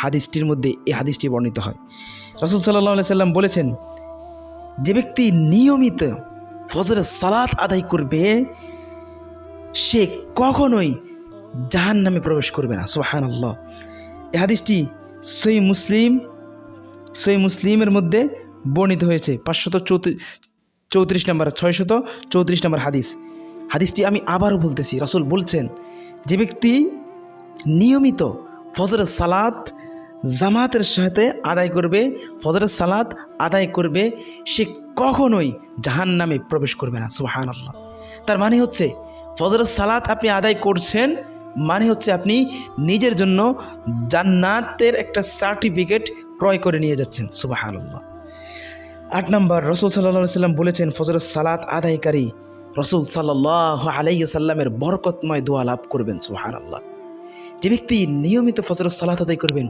হাদিসটির মধ্যে এই হাদিসটি বর্ণিত হয়। রাসূল সাল্লাল্লাহু আলাইহি সাল্লাম বলেছেন, যে ব্যক্তি নিয়মিত ফজরের সালাত আদায় করবে সে কখনোই জাহান্নামে প্রবেশ করবে না। সুবহানাল্লাহ। এই হাদিসটি সহিহ মুসলিমের মধ্যে বর্ণিত হয়েছে 534 নম্বর 634 নম্বর হাদিসটি আমি আবারও বলতেছি। রাসূল বলছেন, যে ব্যক্তি নিয়মিত ফজরের সালাত জামাতের সাথে আদায় করবে, ফজরের সালাত আদায় করবে, সে কখনোই জাহান্নামে প্রবেশ করবে না। সুবহানাল্লাহ। তার মানে হচ্ছে ফজরের সালাত আপনি আদায় করছেন মানে হচ্ছে আপনি নিজের জন্য জান্নাতের একটা সার্টিফিকেট ক্রয় করে নিয়ে যাচ্ছেন। সুবহানাল্লাহ। 8 নম্বর, রাসূল সাল্লাল্লাহু আলাইহি সাল্লাম বলেছেন, ফজরের সালাত আদায়কারী রাসূল সাল্লাল্লাহু আলাইহি সাল্লামের বরকতময় দোয়া লাভ করবেন। সুবহানাল্লাহ। যে ব্যক্তি নিয়মিত ফজরের সালাত আদায় করবেন